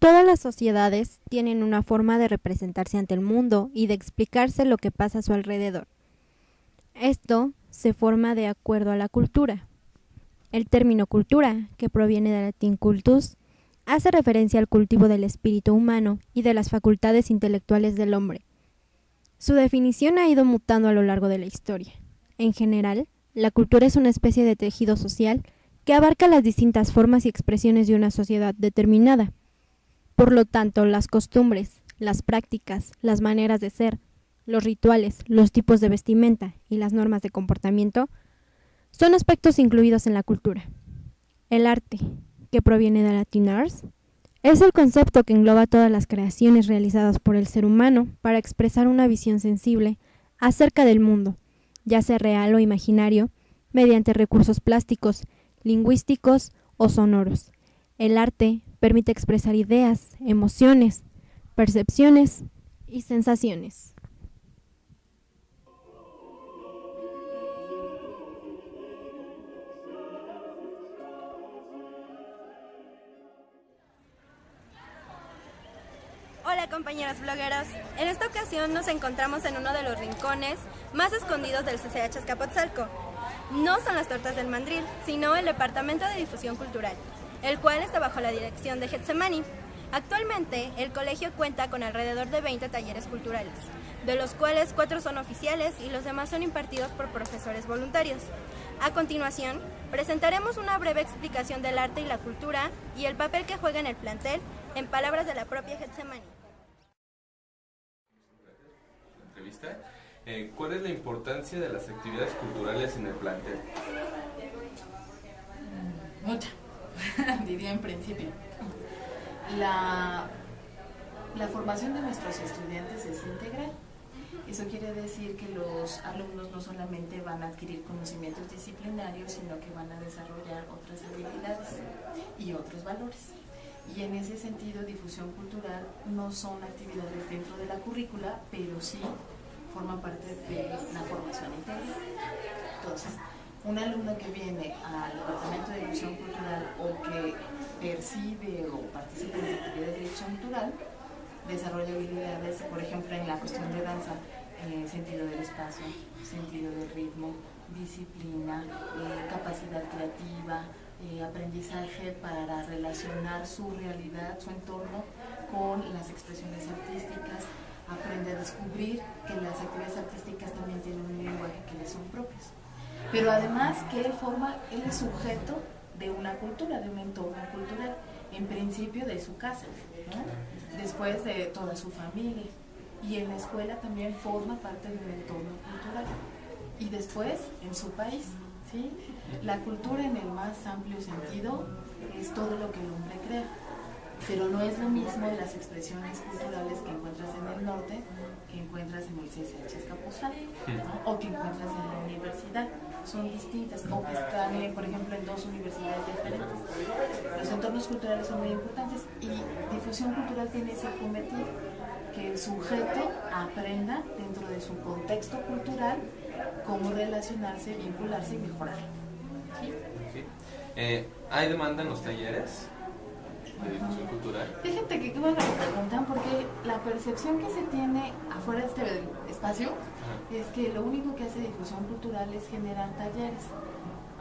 Todas las sociedades tienen una forma de representarse ante el mundo y de explicarse lo que pasa a su alrededor. Esto se forma de acuerdo a la cultura. El término cultura, que proviene del latín cultus, hace referencia al cultivo del espíritu humano y de las facultades intelectuales del hombre. Su definición ha ido mutando a lo largo de la historia. En general, la cultura es una especie de tejido social que abarca las distintas formas y expresiones de una sociedad determinada. Por lo tanto, las costumbres, las prácticas, las maneras de ser, los rituales, los tipos de vestimenta y las normas de comportamiento son aspectos incluidos en la cultura. El arte, que proviene del latín ars, es el concepto que engloba todas las creaciones realizadas por el ser humano para expresar una visión sensible acerca del mundo, ya sea real o imaginario, mediante recursos plásticos, lingüísticos o sonoros. El arte permite expresar ideas, emociones, percepciones y sensaciones. Hola compañeros blogueros, en esta ocasión nos encontramos en uno de los rincones más escondidos del CCH Azcapotzalco. No son las tortas del mandril, sino el Departamento de Difusión Cultural, el cual está bajo la dirección de Getsemani. Actualmente, el colegio cuenta con alrededor de 20 talleres culturales, de los cuales 4 son oficiales y los demás son impartidos por profesores voluntarios. A continuación, presentaremos una breve explicación del arte y la cultura y el papel que juega en el plantel, en palabras de la propia Getsemani. ¿Cuál es la importancia de las actividades culturales en el plantel? Mucha, diría en principio. La formación de nuestros estudiantes es integral. Eso quiere decir que los alumnos no solamente van a adquirir conocimientos disciplinarios, sino que van a desarrollar otras habilidades y otros valores. Y en ese sentido, difusión cultural no son actividades dentro de la currícula, pero sí forman parte de la formación integral. Entonces, un alumno que viene al departamento de difusión cultural o que percibe o participa en actividades de difusión cultural, desarrolla habilidades, por ejemplo, en la cuestión de danza, sentido del espacio, sentido del ritmo, disciplina, capacidad creativa, aprendizaje para relacionar su realidad, su entorno con las expresiones artísticas, aprende a descubrir que las actividades artísticas también tienen un lenguaje que les son propios. Pero además que él es sujeto de una cultura, de un entorno cultural, en principio de su casa, ¿no? Después de toda su familia, y en la escuela también forma parte de un entorno cultural, y después en su país, ¿sí? La cultura en el más amplio sentido es todo lo que el hombre crea, pero no es lo mismo las expresiones culturales que encuentras en el norte que encuentras en el CCH Azcapotzalco, ¿no? O que encuentras en la universidad. Son distintas, o que están, por ejemplo, en 2 universidades diferentes. Los entornos culturales son muy importantes y difusión cultural tiene ese cometido, que el sujeto aprenda dentro de su contexto cultural cómo relacionarse, vincularse y mejorar. ¿Sí? Sí. ¿Hay demanda en los talleres de difusión cultural? Fíjate que qué bueno que me preguntan, porque la percepción que se tiene afuera de este espacio es que lo único que hace difusión cultural es generar talleres,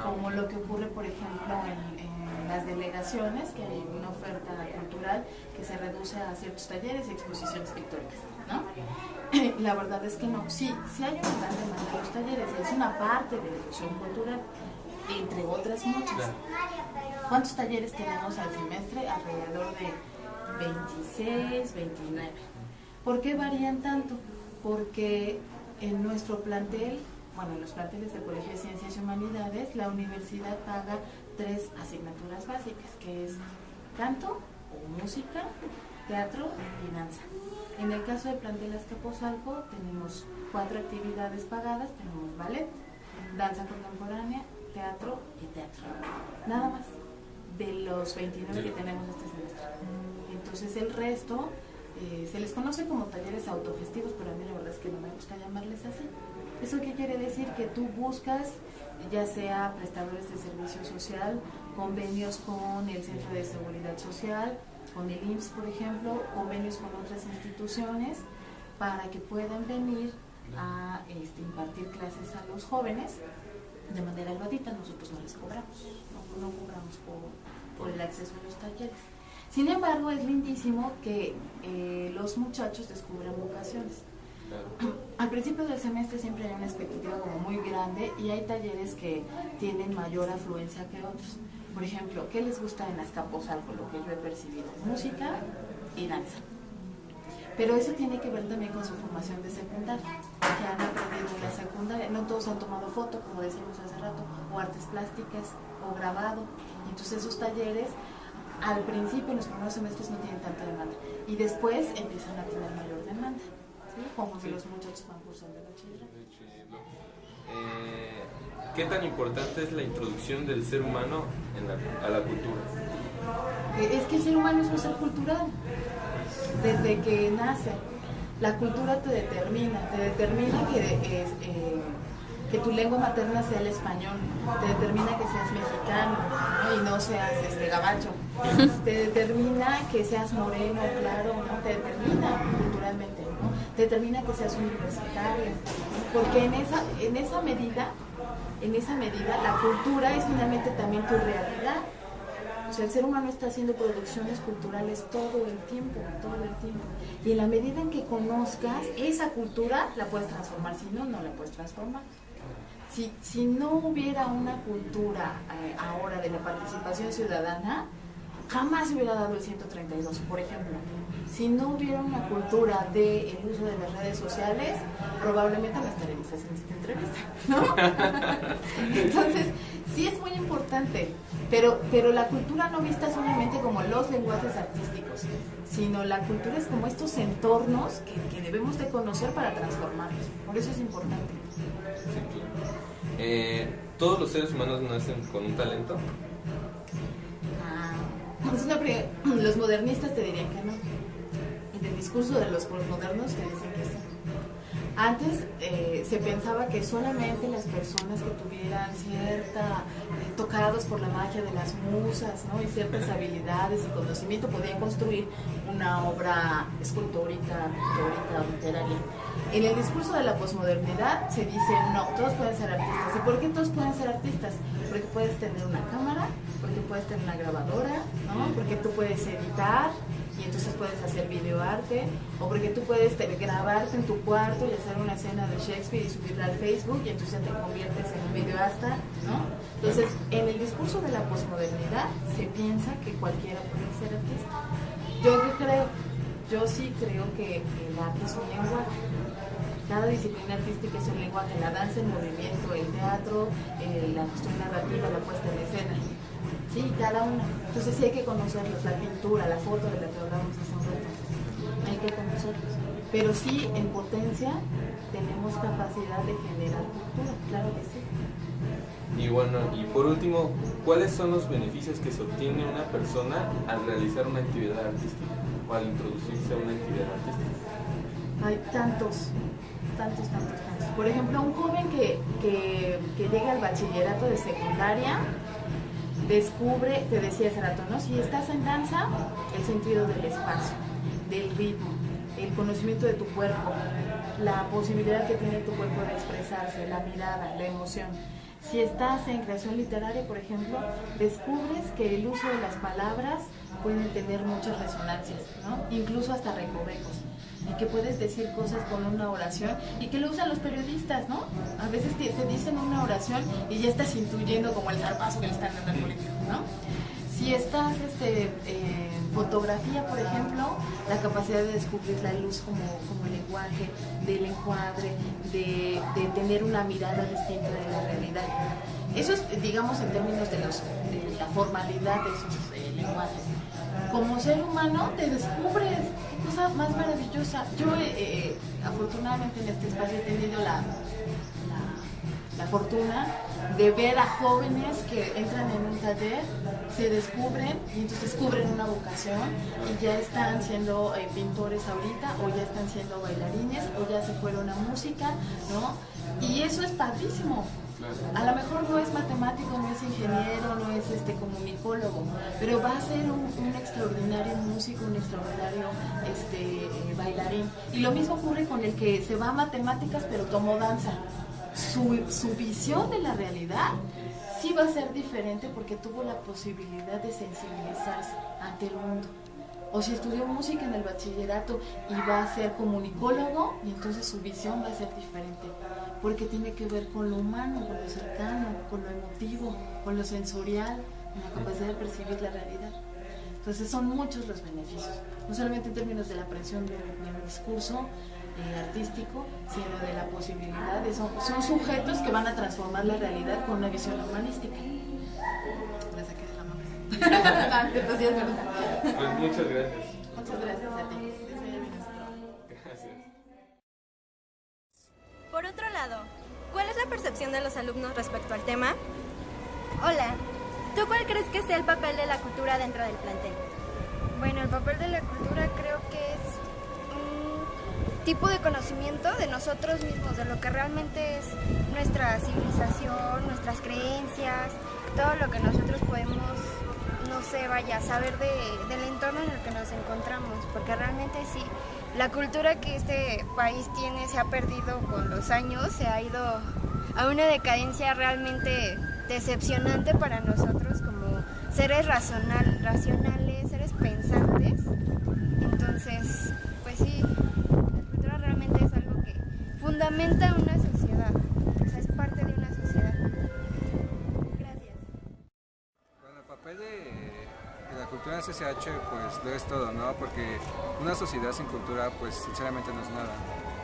como lo que ocurre, por ejemplo, en las delegaciones, que hay una oferta cultural que se reduce a ciertos talleres y exposiciones pictóricas, ¿no? La verdad es que no, sí hay una gran demanda de los talleres, y es una parte de difusión cultural, entre otras muchas. Claro. ¿Cuántos talleres tenemos al semestre? Alrededor de 26, 29. ¿Por qué varían tanto? Porque en nuestro plantel, en los planteles del Colegio de Ciencias y Humanidades, la universidad paga 3 asignaturas básicas, que es canto o música, teatro y danza. En el caso del plantel Azcapotzalco tenemos 4 actividades pagadas, tenemos ballet, danza contemporánea, teatro y teatro. Nada más, de los 29 que tenemos este semestre. Entonces el resto se les conoce como talleres autogestivos, pero a mí la verdad es que no me gusta llamarles así. ¿Eso qué quiere decir? Que tú buscas, ya sea prestadores de servicio social, convenios con el Centro de Seguridad Social, con el IMSS, por ejemplo, convenios con otras instituciones para que puedan venir a impartir clases a los jóvenes de manera gratuita. Nosotros no les cobramos, no cobramos por el acceso a los talleres. Sin embargo, es lindísimo que los muchachos descubran vocaciones. Claro. Al principio del semestre siempre hay una expectativa como muy grande y hay talleres que tienen mayor afluencia que otros. Por ejemplo, ¿qué les gusta en Azcapotzalco? Lo que yo he percibido, música y danza. Pero eso tiene que ver también con su formación de secundaria, que han aprendido en la secundaria. No todos han tomado foto, como decíamos hace rato, o artes plásticas, o grabado. Y entonces esos talleres, al principio, en los primeros semestres, no tienen tanta demanda. Y después empiezan a tener mayor demanda, ¿sí? Conforme los muchachos van cursando el bachillerato. ¿Qué tan importante es la introducción del ser humano a la cultura? Es que el ser humano es un ser cultural. Desde que nace, la cultura te determina que tu lengua materna sea el español, te determina que seas mexicano, ¿no? Y no seas gabacho, te determina que seas moreno, claro, ¿no? Te determina culturalmente, ¿no? Te determina que seas universitario, porque en esa medida la cultura es finalmente también tu realidad. O sea, el ser humano está haciendo producciones culturales todo el tiempo. Y en la medida en que conozcas esa cultura, la puedes transformar. Si no, no la puedes transformar. Si no hubiera una cultura ahora de la participación ciudadana, jamás se hubiera dado el 132, por ejemplo. Si no hubiera una cultura del uso de las redes sociales, probablemente no estaríamos haciendo esta entrevista, ¿no? Entonces, sí es muy importante, pero la cultura no vista solamente como los lenguajes artísticos, sino la cultura es como estos entornos que debemos de conocer para transformarlos. Por eso es importante. Sí, claro. ¿Todos los seres humanos nacen con un talento? Los modernistas te dirían que no. En el discurso de los postmodernos te dicen que sí. Antes se pensaba que solamente las personas que tuvieran tocados por la magia de las musas, ¿no? Y ciertas habilidades y conocimiento podían construir una obra escultórica, pictórica, literaria. En el discurso de la posmodernidad se dice, no, todos pueden ser artistas. ¿Y por qué todos pueden ser artistas? Porque puedes tener una cámara, porque puedes tener una grabadora, ¿no? Porque tú puedes editar y entonces puedes hacer videoarte, o porque tú puedes grabarte en tu cuarto y hacer una escena de Shakespeare y subirla al Facebook y entonces te conviertes en un videoasta, ¿no? Entonces, en el discurso de la posmodernidad se piensa que cualquiera puede ser artista. Yo sí creo que el arte es un lenguaje. Cada disciplina artística es un lenguaje, la danza, el movimiento, el teatro, la cuestión narrativa, la puesta en escena. Sí, cada una. Entonces sí hay que conocerlos, la pintura, la foto de la que hablábamos hace un rato. Hay que conocerlos. Pero sí, en potencia, tenemos capacidad de generar cultura, claro que sí. Y bueno, y por último, ¿cuáles son los beneficios que se obtiene una persona al realizar una actividad artística o al introducirse a una actividad artística? Hay tantos. Por ejemplo, un joven que llega al bachillerato de secundaria descubre, te decía hace rato, ¿no? Si estás en danza, el sentido del espacio, del ritmo, el conocimiento de tu cuerpo, la posibilidad que tiene tu cuerpo de expresarse, la mirada, la emoción. Si estás en creación literaria, por ejemplo, descubres que el uso de las palabras puede tener muchas resonancias, ¿no? Incluso hasta recovecos. Y que puedes decir cosas con una oración y que lo usan los periodistas, ¿no? A veces te dicen una oración y ya estás intuyendo como el zarpazo que le están dando al político, ¿no? Si estás en fotografía, por ejemplo, la capacidad de descubrir la luz como lenguaje, del encuadre, de tener una mirada distinta de la realidad. Eso es, digamos, en términos de la formalidad de esos lenguajes. Como ser humano te descubres, qué cosa más maravillosa. Yo afortunadamente en este espacio he tenido la fortuna de ver a jóvenes que entran en un taller, se descubren y entonces descubren una vocación y ya están siendo pintores ahorita, o ya están siendo bailarines, o ya se fueron a música, ¿no? Y eso es padrísimo. A lo mejor no es matemático, no es ingeniero, no es comunicólogo, pero va a ser un extraordinario músico, un extraordinario bailarín. Y lo mismo ocurre con el que se va a matemáticas pero tomó danza. Su visión de la realidad sí va a ser diferente porque tuvo la posibilidad de sensibilizarse ante el mundo. O si estudió música en el bachillerato y va a ser comunicólogo, y entonces su visión va a ser diferente, porque tiene que ver con lo humano, con lo cercano, con lo emotivo, con lo sensorial, con la capacidad de percibir la realidad. Entonces son muchos los beneficios, no solamente en términos de la aprehensión de un discurso artístico, sino de la posibilidad de son sujetos que van a transformar la realidad con una visión humanística. La saqué de la mano. Pues muchas gracias. Muchas gracias a ti. Gracias. Por otro lado, ¿cuál es la percepción de los alumnos respecto al tema? Hola, ¿tú cuál crees que sea el papel de la cultura dentro del plantel? Bueno, el papel de la cultura creo que es un tipo de conocimiento de nosotros mismos, de lo que realmente es nuestra civilización, nuestras creencias, todo lo que nosotros podemos, no sé, saber del entorno en el que nos encontramos, porque realmente sí, la cultura que este país tiene se ha perdido con los años, se ha ido a una decadencia realmente decepcionante para nosotros como seres racionales, seres pensantes. Entonces, pues sí, la cultura realmente es algo que fundamenta una sociedad, o sea, es parte de una sociedad. Gracias. Bueno, el papel de la cultura en CCH pues lo es todo, ¿no? Porque una sociedad sin cultura pues sinceramente no es nada.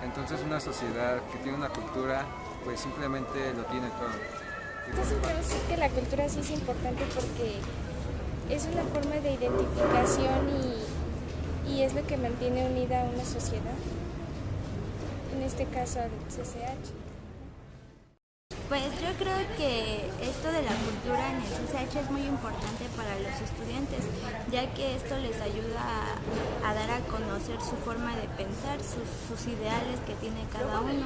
Entonces una sociedad que tiene una cultura pues simplemente lo tiene todo. Entonces quiero decir que la cultura sí es importante porque es una forma de identificación y es lo que mantiene unida a una sociedad, en este caso al CCH. Pues yo creo que esto de la cultura en el CCH es muy importante para los estudiantes, ya que esto les ayuda a dar a conocer su forma de pensar, sus ideales que tiene cada uno,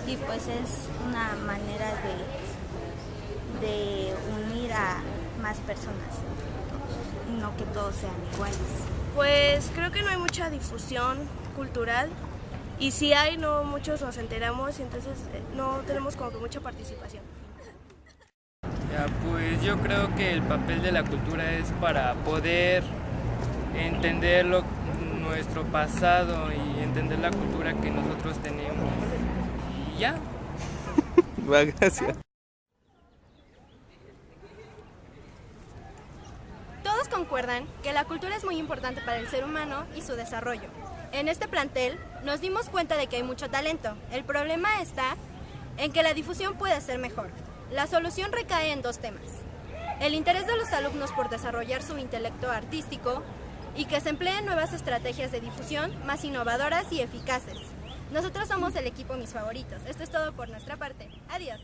y pues es una manera de unir a más personas, no que todos sean iguales. Pues creo que no hay mucha difusión cultural, y si hay, no muchos nos enteramos, y entonces no tenemos como que mucha participación. Ya, pues yo creo que el papel de la cultura es para poder entender nuestro pasado y entender la cultura que nosotros tenemos. Y ya. Gracias. Todos concuerdan que la cultura es muy importante para el ser humano y su desarrollo. En este plantel nos dimos cuenta de que hay mucho talento. El problema está en que la difusión puede ser mejor. La solución recae en dos temas: el interés de los alumnos por desarrollar su intelecto artístico y que se empleen nuevas estrategias de difusión más innovadoras y eficaces. Nosotros somos el equipo Mis Favoritos. Esto es todo por nuestra parte. Adiós.